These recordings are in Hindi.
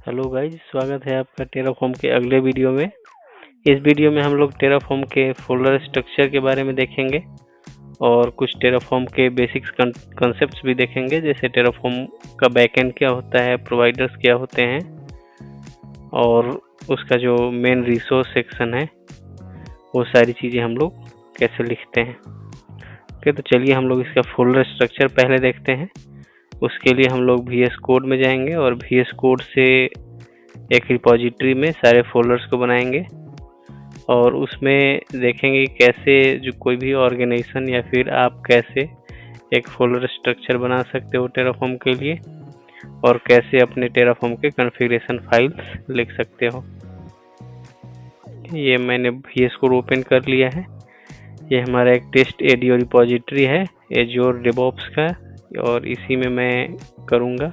हेलो गाइस, स्वागत है आपका टेराफॉर्म के अगले वीडियो में। इस वीडियो में हम लोग टेराफॉर्म के फोल्डर स्ट्रक्चर के बारे में देखेंगे और कुछ टेराफॉर्म के बेसिक्स कंसेप्ट्स भी देखेंगे, जैसे टेराफॉर्म का बैकएंड क्या होता है, प्रोवाइडर्स क्या होते हैं और उसका जो मेन रिसोर्स सेक्शन है वो सारी चीज़ें हम लोग कैसे लिखते हैं। ओके, तो चलिए हम लोग इसका फोल्डर स्ट्रक्चर पहले देखते हैं। उसके लिए हम लोग VS कोड में जाएंगे और VS कोड से एक रिपॉजिटरी में सारे फोल्डर्स को बनाएंगे और उसमें देखेंगे कैसे जो कोई भी ऑर्गेनाइजेशन या फिर आप कैसे एक फोल्डर स्ट्रक्चर बना सकते हो टेराफॉर्म के लिए और कैसे अपने टेराफॉर्म के कॉन्फ़िगरेशन फाइल्स लिख सकते हो। ये मैंने VS कोड ओपन कर लिया है। ये हमारा एक टेस्ट एडियो रिपॉजिटरी है एज्योर डेवऑप्स का, और इसी में मैं करूँगा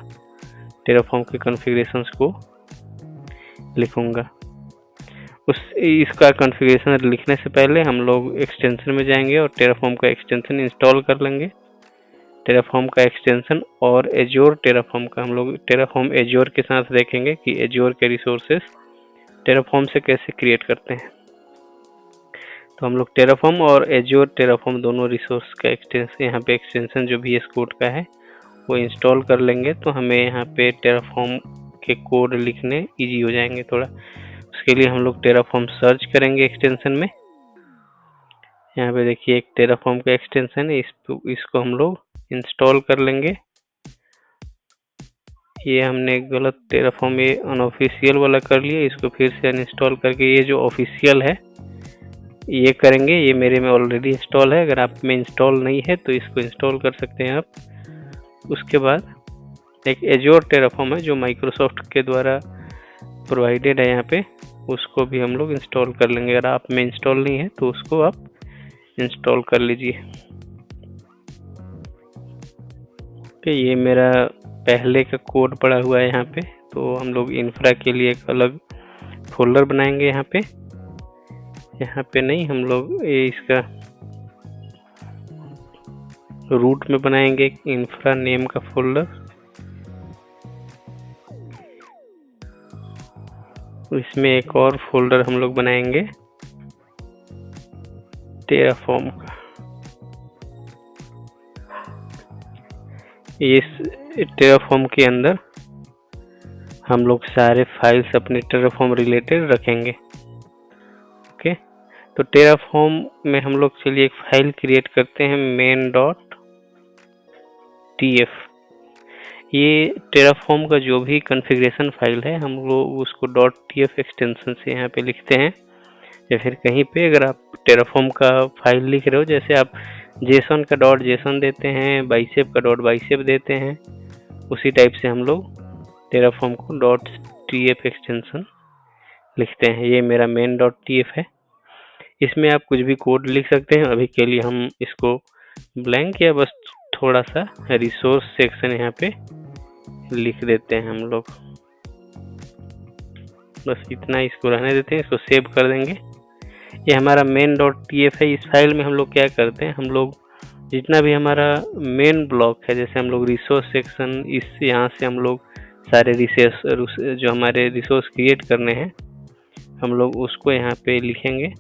टेराफॉर्म के कॉन्फ़िगरेशंस को लिखूँगा। इसका कॉन्फ़िगरेशन लिखने से पहले हम लोग एक्सटेंशन में जाएंगे और टेराफॉर्म का एक्सटेंशन इंस्टॉल कर लेंगे। टेराफॉर्म का एक्सटेंशन और एज्योर टेराफॉर्म का हम लोग टेराफॉर्म एज्योर के साथ देखेंगे कि एज्योर के रिसोर्सेस टेराफॉर्म से कैसे क्रिएट करते हैं। तो हम लोग टेराफॉर्म और एज्योर टेराफॉर्म दोनों रिसोर्स का एक्सटेंशन, यहाँ पे एक्सटेंशन जो VS कोड का है वो इंस्टॉल कर लेंगे तो हमें यहाँ पे टेराफॉर्म के कोड लिखने इजी हो जाएंगे थोड़ा। उसके लिए हम लोग टेराफॉर्म सर्च करेंगे एक्सटेंशन में। यहाँ पे देखिए एक टेराफॉर्म का एक्सटेंशन है, इसको हम लोग इंस्टॉल कर लेंगे। ये हमने गलत टेराफॉर्म ये अनऑफिशियल वाला कर लिया, इसको फिर से अनइंस्टॉल करके ये जो ऑफिशियल है ये करेंगे। ये मेरे में ऑलरेडी इंस्टॉल है, अगर आप में इंस्टॉल नहीं है तो इसको इंस्टॉल कर सकते हैं आप। उसके बाद एक एज्योर टेराफॉर्म है जो माइक्रोसॉफ्ट के द्वारा प्रोवाइडेड है यहाँ पे, उसको भी हम लोग इंस्टॉल कर लेंगे। अगर आप में इंस्टॉल नहीं है तो उसको आप इंस्टॉल कर लीजिए। ये मेरा पहले का कोड पड़ा हुआ है यहाँ पे, तो हम लोग इंफ्रा के लिए एक अलग फोल्डर बनाएंगे। यहाँ पे नहीं, हम लोग ये इसका रूट में बनाएंगे इंफ्रा नेम का फोल्डर। इसमें एक और फोल्डर हम लोग बनाएंगे टेराफॉर्म का। इस टेराफॉर्म के अंदर हम लोग सारे फाइल्स अपने टेराफॉर्म रिलेटेड रखेंगे। ओके, तो टेराफॉर्म में हम लोग चलिए एक फाइल क्रिएट करते हैं main.tf। ये टेराफॉर्म का जो भी कॉन्फ़िगरेशन फाइल है हम लोग उसको .tf एक्सटेंशन से यहाँ पे लिखते हैं, या फिर कहीं पे अगर आप टेराफॉर्म का फाइल लिख रहे हो, जैसे आप जेसन का .json देते हैं, बाइसेप का .bicep देते हैं, उसी टाइप से हम लोग टेराफॉर्म को .tf एक्सटेंशन लिखते हैं। ये मेरा main.tf है। इसमें आप कुछ भी कोड लिख सकते हैं। अभी के लिए हम इसको ब्लैंक या बस थोड़ा सा रिसोर्स सेक्शन यहाँ पे लिख देते हैं हम लोग, बस इतना इसको रहने देते हैं। इसको सेव कर देंगे। ये हमारा main.tf है। इस फाइल में हम लोग क्या करते हैं, हम लोग जितना भी हमारा मेन ब्लॉक है, जैसे हम लोग रिसोर्स सेक्शन, इस यहाँ से हम लोग सारे रिसोर्स जो हमारे रिसोर्स क्रिएट करने हैं हम लोग उसको यहाँ पे लिखेंगे।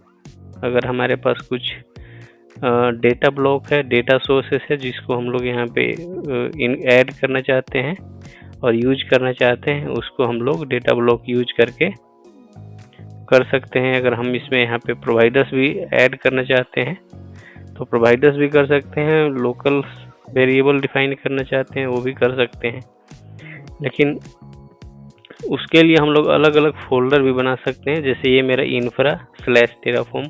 अगर हमारे पास कुछ डेटा ब्लॉक है, डेटा सोर्सेस है, जिसको हम लोग यहाँ पे ऐड करना चाहते हैं और यूज करना चाहते हैं, उसको हम लोग डेटा ब्लॉक यूज करके कर सकते हैं। अगर हम इसमें यहाँ पे प्रोवाइडर्स भी ऐड करना चाहते हैं तो प्रोवाइडर्स भी कर सकते हैं। लोकल वेरिएबल डिफाइन करना चाहते हैं वो भी कर सकते हैं, लेकिन उसके लिए हम लोग अलग अलग फोल्डर भी बना सकते हैं। जैसे ये मेरा infra/terraform,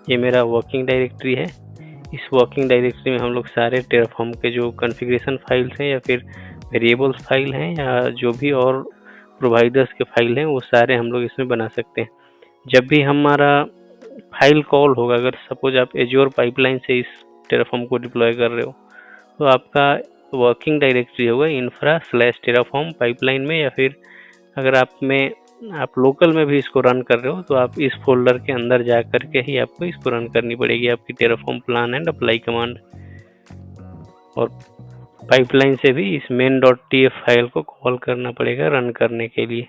ये मेरा वर्किंग डायरेक्टरी है। इस वर्किंग डायरेक्टरी में हम लोग सारे टेराफॉर्म के जो कॉन्फ़िगरेशन फाइल्स हैं या फिर वेरिएबल्स फाइल हैं या जो भी और प्रोवाइडर्स के फाइल हैं वो सारे हम लोग इसमें बना सकते हैं। जब भी हमारा फाइल कॉल होगा, अगर सपोज आप एज्योर पाइपलाइन से इस टेराफॉर्म को डिप्लॉय कर रहे हो तो आपका वर्किंग डायरेक्टरी होगा infra/terraform पाइपलाइन में, या फिर अगर आप लोकल में भी इसको रन कर रहे हो तो आप इस फोल्डर के अंदर जा करके ही आपको इसको रन करनी पड़ेगी, आपकी Terraform plan and apply command. और पाइपलाइन से भी इस main.tf फाइल को कॉल करना पड़ेगा रन करने के लिए।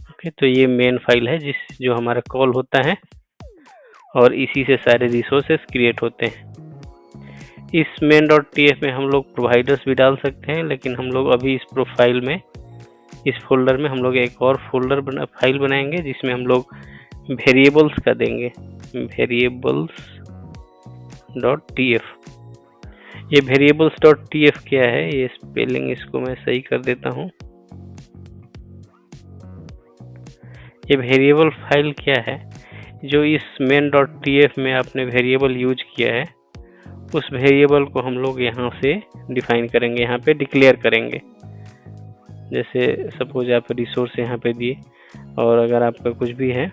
ओके, तो ये मेन फाइल है जो हमारा कॉल होता है और इसी से सारे रिसोर्सेस क्रिएट होते हैं। इस main.tf में हम लोग प्रोवाइडर्स भी डाल सकते हैं, लेकिन हम लोग अभी इस प्रोफाइल में, इस फोल्डर में हम लोग एक और फाइल बनाएंगे जिसमें हम लोग वेरिएबल्स का देंगे, variables.tf। ये variables.tf क्या है, ये स्पेलिंग इसको मैं सही कर देता हूँ। ये वेरिएबल फाइल क्या है, जो इस main.tf में आपने वेरिएबल यूज किया है उस वेरिएबल को हम लोग यहाँ से डिफाइन करेंगे, यहाँ पे डिक्लेयर करेंगे। जैसे सपोज आप रिसोर्स यहाँ पे दिए, और अगर आपका कुछ भी है,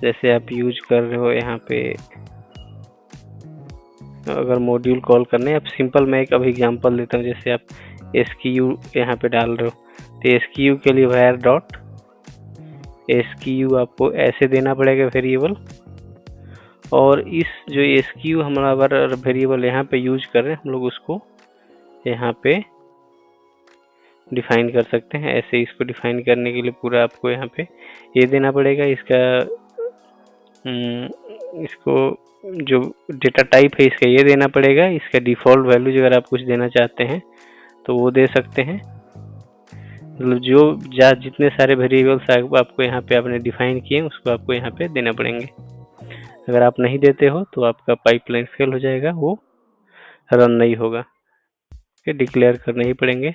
जैसे आप यूज कर रहे हो यहाँ पे, अगर मॉड्यूल कॉल करने हैं, आप सिंपल मैं एक अभी एग्जांपल देता हूँ। जैसे आप SKU यहाँ पे डाल रहे हो, तो SKU के लिए var.SKU आपको ऐसे देना पड़ेगा वेरिएबल। और इस जो SKU हमारा वेरिएबल यहाँ पे यूज कर रहे हैं, हम लोग उसको यहाँ पे डिफाइन कर सकते हैं। ऐसे इसको डिफाइन करने के लिए पूरा आपको यहाँ पे ये देना पड़ेगा। इसको जो डेटा टाइप है इसका ये देना पड़ेगा। इसका डिफ़ॉल्ट वैल्यू अगर आप कुछ देना चाहते हैं तो वो दे सकते हैं। मतलब जितने सारे वेरिएबल्स आपको यहाँ पे आपने डिफाइन किए उसको आपको यहाँ पे देना पड़ेंगे। अगर आप नहीं देते हो तो आपका पाइपलाइन फेल हो जाएगा, वो रन नहीं होगा। डिक्लेयर करने ही पड़ेंगे।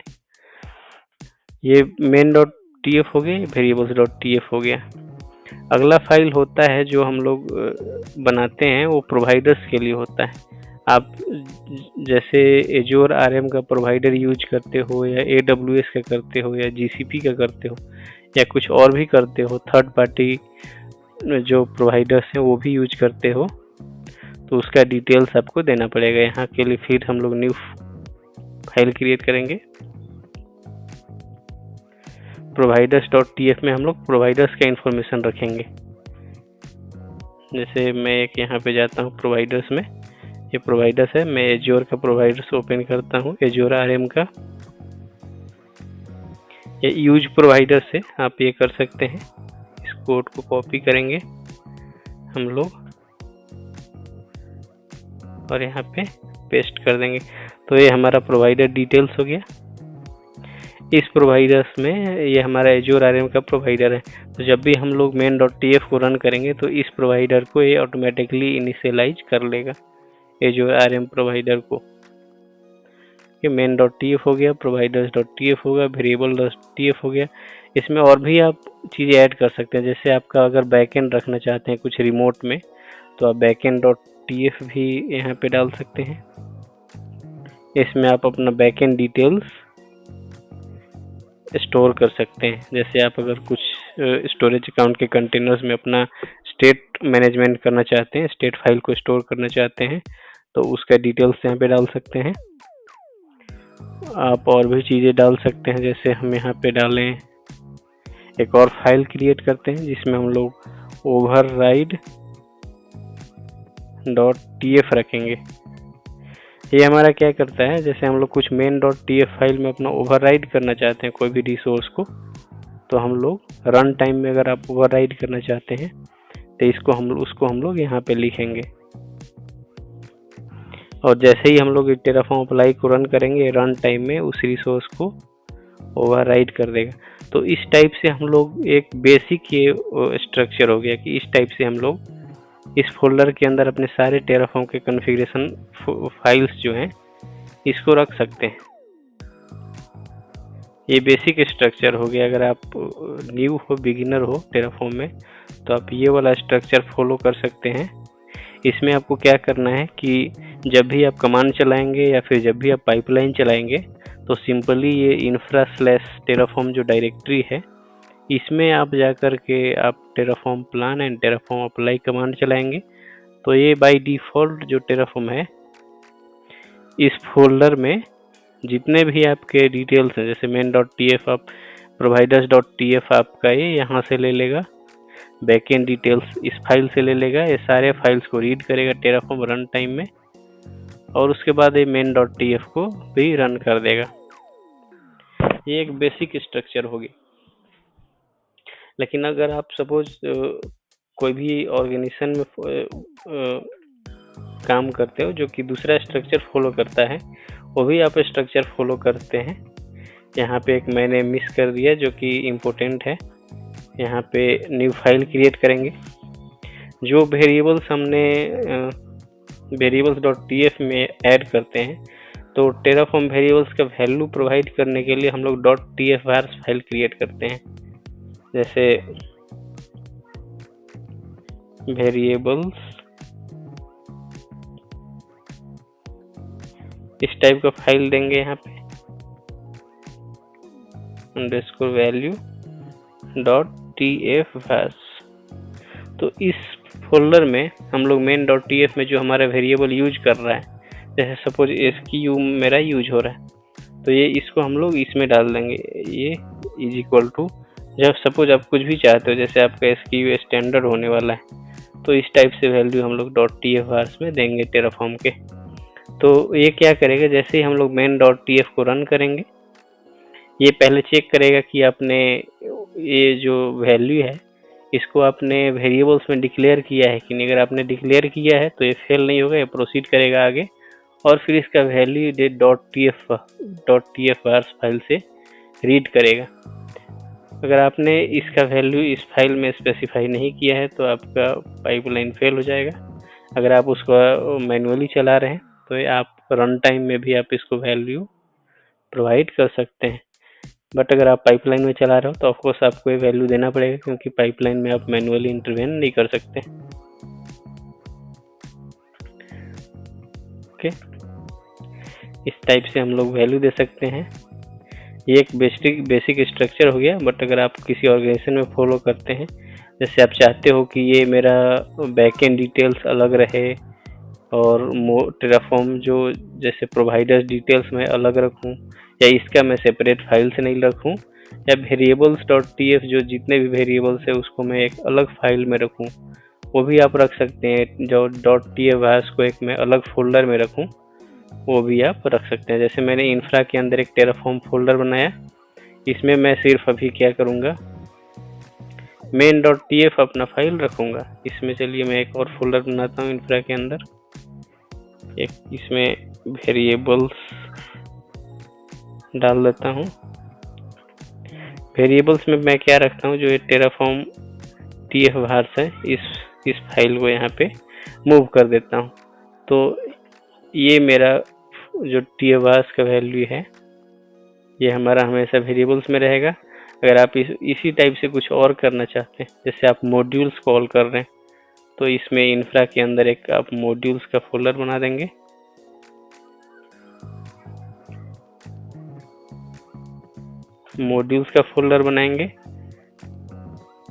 ये main.tf हो गया, variables.tf हो गया। अगला फाइल होता है जो हम लोग बनाते हैं, वो प्रोवाइडर्स के लिए होता है। आप जैसे एजोर RM का प्रोवाइडर यूज करते हो, या AWS का करते हो, या GCP का करते हो, या कुछ और भी करते हो, थर्ड पार्टी जो प्रोवाइडर्स हैं वो भी यूज करते हो, तो उसका डिटेल्स आपको देना पड़ेगा। यहाँ के लिए फिर हम लोग न्यू फाइल क्रिएट करेंगे। providers.tf में हम लोग प्रोवाइडर्स का इंफॉर्मेशन रखेंगे। जैसे मैं एक यहाँ पे जाता हूँ प्रोवाइडर्स में, ये प्रोवाइडर्स है, मैं एजोर का प्रोवाइडर्स ओपन करता हूँ, एजोर RM का। ये यूज प्रोवाइडर से आप ये कर सकते हैं। इस कोड को कॉपी करेंगे हम लोग और यहाँ पे पेस्ट कर देंगे। तो ये हमारा प्रोवाइडर डिटेल्स हो गया। इस प्रोवाइडर्स में ये हमारा एजोर RM का प्रोवाइडर है। तो जब भी हम लोग main.tf को रन करेंगे तो इस प्रोवाइडर को ये ऑटोमेटिकली इनिशियलाइज कर लेगा, एजोर RM प्रोवाइडर को। ये main.tf हो गया, providers.tf हो गया, variable.tf हो गया। इसमें और भी आप चीज़ें ऐड कर सकते हैं। जैसे आपका अगर बैकएंड रखना चाहते हैं कुछ रिमोट में, तो आप backend.tf भी यहाँ पे डाल सकते हैं। इसमें आप अपना बैकएंड डिटेल्स स्टोर कर सकते हैं। जैसे आप अगर कुछ स्टोरेज अकाउंट के कंटेनर्स में अपना स्टेट मैनेजमेंट करना चाहते हैं, स्टेट फाइल को स्टोर करना चाहते हैं, तो उसका डिटेल्स यहाँ पे डाल सकते हैं। आप और भी चीज़ें डाल सकते हैं। जैसे हम यहाँ पे डालें, एक और फाइल क्रिएट करते हैं जिसमें हम लोग override.tf रखेंगे। ये हमारा क्या करता है, जैसे हम लोग कुछ main.tf फाइल में अपना ओवरराइड करना चाहते हैं कोई भी रिसोर्स को, तो हम लोग रन टाइम में अगर आप ओवरराइड करना चाहते हैं तो उसको हम लोग यहाँ पे लिखेंगे, और जैसे ही हम लोग टेराफॉर्म अप्लाई को रन करेंगे, रन टाइम में उस रिसोर्स को ओवरराइड कर देगा। तो इस टाइप से हम लोग एक बेसिक ये स्ट्रक्चर हो गया कि इस टाइप से हम लोग इस फोल्डर के अंदर अपने सारे टेराफॉर्म के कॉन्फ़िगरेशन फाइल्स जो हैं इसको रख सकते हैं। ये बेसिक स्ट्रक्चर हो गया। अगर आप न्यू हो, बिगिनर हो टेराफॉर्म में, तो आप ये वाला स्ट्रक्चर फॉलो कर सकते हैं। इसमें आपको क्या करना है कि जब भी आप कमांड चलाएंगे या फिर जब भी आप पाइपलाइन चलाएंगे, तो सिंपली ये infra/terraform जो डायरेक्टरी है, इसमें आप जा कर के आप terraform plan and terraform apply command चलाएंगे, तो ये बाय डिफ़ॉल्ट जो terraform है, इस फोल्डर में जितने भी आपके डिटेल्स हैं, जैसे main.tf आप providers.tf आपका ये यहाँ से ले लेगा, बैकएंड डिटेल्स इस फाइल से ले लेगा, ये सारे फाइल्स को रीड करेगा terraform रन टाइम में, और उसके बाद ये main.tf को भी रन कर देगा। ये एक बेसिक स्ट्रक्चर होगी। लेकिन अगर आप सपोज कोई भी ऑर्गेनाइजेशन में काम करते हो जो कि दूसरा स्ट्रक्चर फॉलो करता है, वो भी आप स्ट्रक्चर फॉलो करते हैं। यहाँ पे एक मैंने मिस कर दिया जो कि इम्पोर्टेंट है। यहाँ पे न्यू फाइल क्रिएट करेंगे। जो वेरिएबल्स हमने variables.tf में ऐड करते हैं, तो टेराफॉर्म वेरिएबल्स का वैल्यू प्रोवाइड करने के लिए हम लोग .tfvars फाइल क्रिएट करते हैं। जैसे वेरिएबल्स इस टाइप का फाइल देंगे यहाँ पे $value.tfvars। तो इस फोल्डर में हम लोग main.tf में जो हमारा वेरिएबल यूज कर रहा है, जैसे सपोज SKU मेरा यूज हो रहा है, तो ये इसको हम लोग इसमें डाल देंगे। ये इज इक्वल टू, जब सपोज आप कुछ भी चाहते हो, जैसे आपका SKU स्टैंडर्ड होने वाला है, तो इस टाइप से वैल्यू हम लोग .tfvars में देंगे टेराफॉर्म के। तो ये क्या करेगा, जैसे ही हम लोग main.tf को रन करेंगे, ये पहले चेक करेगा कि आपने ये जो वैल्यू है इसको आपने वेरिएबल्स में डिक्लेयर किया है कि नहीं। अगर आपने डिक्लेयर किया है तो ये फेल नहीं होगा, ये प्रोसीड करेगा आगे, और फिर इसका वैल्यू .tfvars फाइल से रीड करेगा। अगर आपने इसका वैल्यू इस फाइल में स्पेसिफाई नहीं किया है तो आपका पाइपलाइन फेल हो जाएगा। अगर आप उसको मैनुअली चला रहे हैं तो आप रन टाइम में भी आप इसको वैल्यू प्रोवाइड कर सकते हैं। बट अगर आप पाइपलाइन में चला रहे हो तो ऑफकोर्स आपको ये वैल्यू देना पड़ेगा, क्योंकि पाइपलाइन में आप मैनुअली इंटरवेन नहीं कर सकते। ओके, इस टाइप से हम लोग वैल्यू दे सकते हैं। ये एक बेसिक स्ट्रक्चर हो गया। बट अगर आप किसी ऑर्गेनाइजेशन में फॉलो करते हैं, जैसे आप चाहते हो कि ये मेरा बैकएंड डिटेल्स अलग रहे और टेराफॉर्म जो जैसे प्रोवाइडर्स डिटेल्स मैं अलग रखूं, या इसका मैं सेपरेट फाइल से नहीं रखूं, या variables.tf जो जितने भी वेरिएबल्स है उसको मैं एक अलग फाइल में रखूं, वो भी आप रख सकते हैं। जो .tfvars को एक मैं अलग फोल्डर में रखूं, वो भी आप रख सकते हैं। जैसे मैंने इंफ्रा के अंदर एक टेराफॉर्म फोल्डर बनाया, इसमें मैं सिर्फ अभी क्या करूँगा, main.tf अपना फाइल रखूँगा। इसमें चलिए मैं एक और फोल्डर बनाता हूँ इंफ्रा के अंदर, एक इसमें वेरिएबल्स डाल देता हूँ। वेरिएबल्स में मैं क्या रखता हूँ, जो ये टेराफॉर्म tfvars है, इस फाइल को यहाँ पे मूव कर देता हूँ। तो ये मेरा जो tfvars का वैल्यू है, ये हमारा हमेशा वेरिएबल्स में रहेगा। अगर आप इसी टाइप से कुछ और करना चाहते हैं, जैसे आप मॉड्यूल्स कॉल कर रहे हैं, तो इसमें इंफ्रा के अंदर एक आप मॉड्यूल्स का फोल्डर बना देंगे। मॉड्यूल्स का फोल्डर बनाएंगे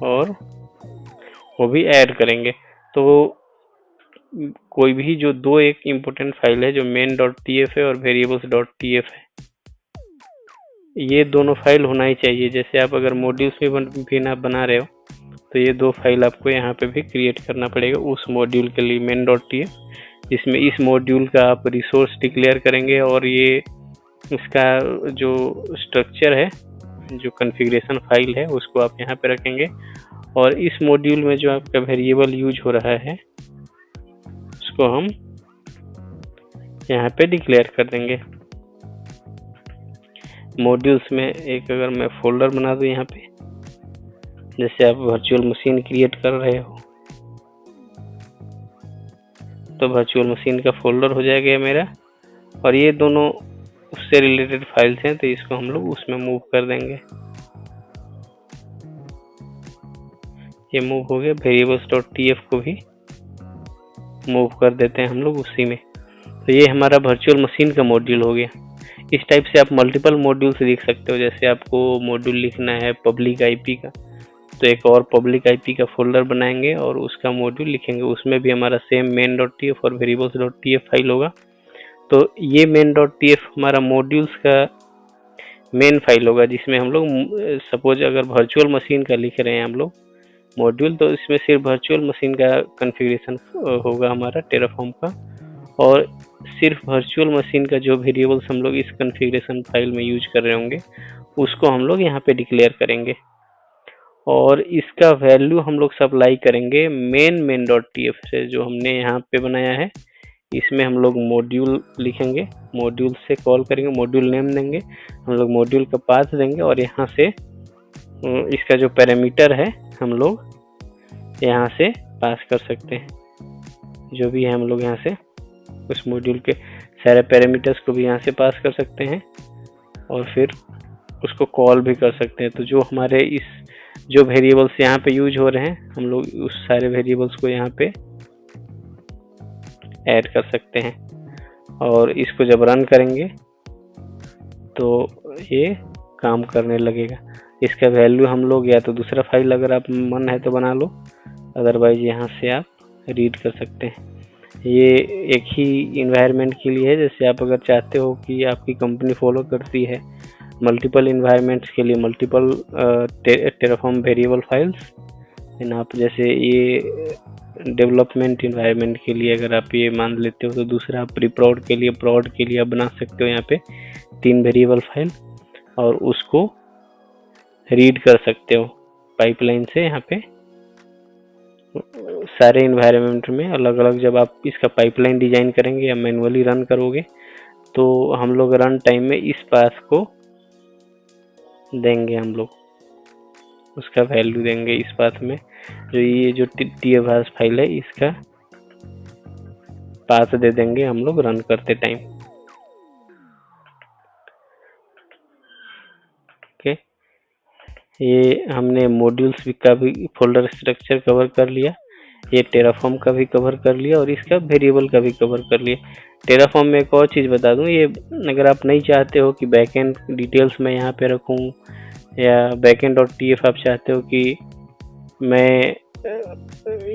और वो भी ऐड करेंगे। तो कोई भी जो दो एक इम्पोर्टेंट फाइल है, जो main.tf है और variables.tf है, ये दोनों फाइल होना ही चाहिए। जैसे आप अगर मॉड्यूल्स में भी ना बना रहे हो, तो ये दो फाइल आपको यहाँ पे भी क्रिएट करना पड़ेगा उस मॉड्यूल के लिए main.tf, जिसमें इस मॉड्यूल का आप रिसोर्स डिक्लेयर करेंगे, और ये इसका जो स्ट्रक्चर है, जो कॉन्फ़िगरेशन फाइल है, उसको आप यहाँ पे रखेंगे। और इस मॉड्यूल में जो आपका वेरिएबल यूज हो रहा है उसको हम यहाँ पे डिक्लेयर कर देंगे। मॉड्यूल्स में एक अगर मैं फोल्डर बना दूँ यहाँ पे, जैसे आप वर्चुअल मशीन क्रिएट कर रहे हो, तो वर्चुअल मशीन का फोल्डर हो जाएगा मेरा, और ये दोनों उससे रिलेटेड फाइल्स हैं, तो इसको हम लोग उसमें मूव कर देंगे। ये मूव हो गया। variables.tf को भी मूव कर देते हैं हम लोग उसी में। तो ये हमारा वर्चुअल मशीन का मॉड्यूल हो गया। इस टाइप से आप मल्टीपल मॉड्यूल्स लिख सकते हो। जैसे आपको मॉड्यूल लिखना है पब्लिक आईपी का, तो एक और पब्लिक आईपी का फोल्डर बनाएंगे और उसका मॉड्यूल लिखेंगे। उसमें भी हमारा सेम main.tf और variables.tf फाइल होगा। तो ये main.tf हमारा मॉड्यूल्स का मेन फाइल होगा, जिसमें हम लोग सपोज अगर वर्चुअल मशीन का लिख रहे हैं हम लोग मॉड्यूल, तो इसमें सिर्फ वर्चुअल मशीन का कॉन्फ़िगरेशन होगा हमारा टेराफॉर्म का, और सिर्फ वर्चुअल मशीन का जो वेरिएबल्स हम लोग इस कॉन्फ़िगरेशन फाइल में यूज कर रहे होंगे उसको हम लोग यहाँ पे डिक्लेयर करेंगे। और इसका वैल्यू हम लोग सप्लाई करेंगे मेन डॉट टी एफ से, जो हमने यहाँ पे बनाया है। इसमें हम लोग मॉड्यूल लिखेंगे, मॉड्यूल से कॉल करेंगे, मॉड्यूल नेम देंगे, हम लोग मॉड्यूल का पाथ देंगे और यहाँ से इसका जो पैरामीटर है हम लोग यहाँ से पास कर सकते हैं। जो भी है हम लोग यहाँ से उस मॉड्यूल के सारे पैरामीटर्स को भी यहाँ से पास कर सकते हैं और फिर उसको कॉल भी कर सकते हैं। तो जो हमारे जो वेरिएबल्स यहाँ पे यूज हो रहे हैं, हम लोग उस सारे वेरिएबल्स को यहाँ पे ऐड कर सकते हैं और इसको जब रन करेंगे तो ये काम करने लगेगा। इसका वैल्यू हम लोग या तो दूसरा फाइल अगर आप मन है तो बना लो, अदरवाइज यहाँ से आप रीड कर सकते हैं। ये एक ही इन्वायरमेंट के लिए है। जैसे आप अगर चाहते हो कि आपकी कंपनी फॉलो करती है मल्टीपल इन्वायरमेंट्स के लिए multiple Terraform variable files, and आप जैसे ये डेवलपमेंट इन्वायरमेंट के लिए अगर आप ये मान लेते हो तो दूसरा आप प्री प्रॉड के लिए आप बना सकते हो यहाँ पे 3 वेरिएबल फाइल और उसको रीड कर सकते हो पाइपलाइन से। यहाँ पे सारे इन्वायरमेंट में अलग अलग जब आप इसका पाइपलाइन डिजाइन करेंगे या मैनुअली रन करोगे तो हम लोग रन टाइम में इस पाथ को देंगे, हम लोग उसका वैल्यू देंगे इस पाथ में। जो ये जो TFVARS फाइल है इसका पाथ दे देंगे हम लोग रन करते टाइम। ओके, ये हमने मॉड्यूल्स का भी फोल्डर स्ट्रक्चर कवर कर लिया, ये टेराफॉर्म का भी कवर कर लिया और इसका वेरिएबल का भी कवर कर लिया। टेराफॉर्म में एक और चीज़ बता दूं, ये अगर आप नहीं चाहते हो कि बैकएंड डिटेल्स मैं यहाँ पे रखूँ या बैकएंड डॉट TF आप चाहते हो कि मैं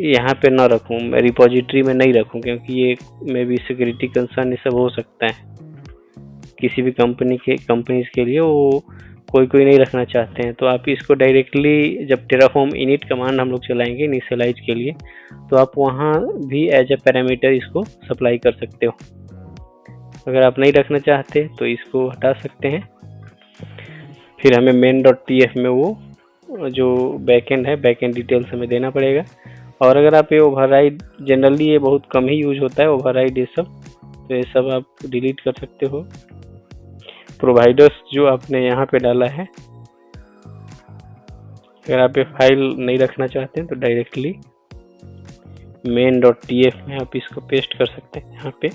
यहाँ पे ना रखूँ, मैं रिपोजिटरी में नहीं रखूँ, क्योंकि ये में भी सिक्योरिटी कंसर्न ये सब हो सकता है। किसी भी कंपनीज के लिए वो कोई नहीं रखना चाहते हैं। तो आप इसको डायरेक्टली जब टेराफॉर्म इनिट कमांड हम लोग चलाएंगे इनिशियलाइज के लिए, तो आप वहाँ भी एज ए पैरामीटर इसको सप्लाई कर सकते हो। अगर आप नहीं रखना चाहते तो इसको हटा सकते हैं। फिर हमें main.tf में वो जो बैकएंड है, बैकएंड डिटेल्स हमें देना पड़ेगा। और अगर आप ये ओवरराइड, जनरली ये बहुत कम ही यूज होता है ओवरराइड ये सब, तो ये सब आप डिलीट कर सकते हो। प्रोवाइडर्स जो आपने यहाँ पे डाला है, अगर आप ये फाइल नहीं रखना चाहते हैं तो डायरेक्टली main.tf में आप इसको पेस्ट कर सकते हैं यहाँ पे,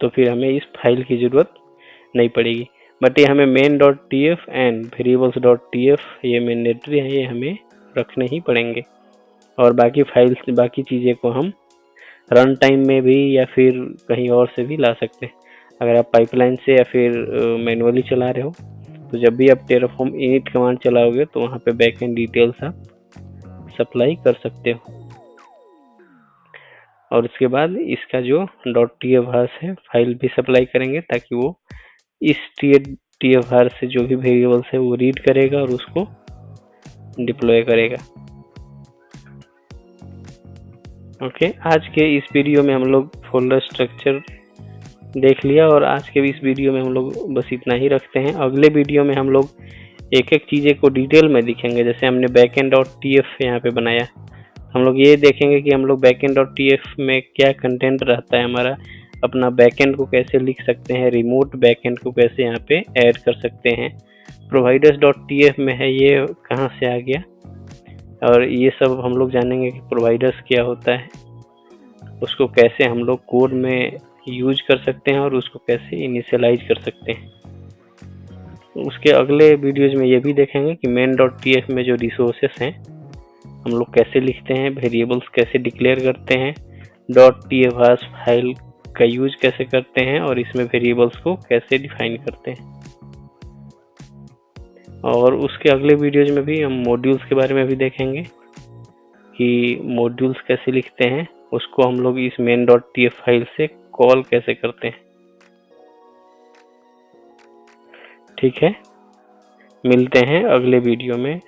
तो फिर हमें इस फाइल की ज़रूरत नहीं पड़ेगी। बट ये हमें main.tf एंड variables.tf ये मैंडेटरी है, ये हमें रखने ही पड़ेंगे। और बाकी फाइल्स, बाकी चीज़ें को हम रन टाइम में भी या फिर कहीं और से भी ला सकते हैं। अगर आप पाइपलाइन से या फिर मैनुअली चला रहे हो तो जब भी आप टेराफॉर्म इनिट कमांड चलाओगे तो वहाँ पे बैकएंड डिटेल्स आप सप्लाई कर सकते हो। और उसके बाद इसका जो .TFVARS है फाइल भी सप्लाई करेंगे, ताकि वो इस TFVARS से जो भी वेरिएबल्स है वो रीड करेगा और उसको डिप्लॉय करेगा। ओके, आज के इस वीडियो में हम लोग फोल्डर स्ट्रक्चर देख लिया और आज के इस वीडियो में हम लोग बस इतना ही रखते हैं। अगले वीडियो में हम लोग एक एक चीज़ें को डिटेल में दिखेंगे। जैसे हमने backend.tf यहाँ पे बनाया, हम लोग ये देखेंगे कि हम लोग backend.tf में क्या कंटेंट रहता है हमारा, अपना बैकएंड को कैसे लिख सकते हैं, रिमोट बैकएंड को कैसे यहाँ पे ऐड कर सकते हैं, providers.tf में है ये कहाँ से आ गया, और ये सब हम लोग जानेंगे कि प्रोवाइडर्स क्या होता है, उसको कैसे हम लोग कोड में यूज कर सकते हैं और उसको कैसे इनिशियलाइज कर सकते हैं। उसके अगले वीडियोज में ये भी देखेंगे कि main.tf में जो रिसोर्सेस हैं हम लोग कैसे लिखते हैं, वेरिएबल्स कैसे डिक्लेयर करते हैं, .TFVARS फाइल का यूज कैसे करते हैं और इसमें वेरिएबल्स को कैसे डिफाइन करते हैं। और उसके अगले वीडियोज में भी हम मॉड्यूल्स के बारे में भी देखेंगे कि मॉड्यूल्स कैसे लिखते हैं, उसको हम लोग इस main.tf फाइल से कॉल कैसे करते हैं। ठीक है, मिलते हैं अगले वीडियो में।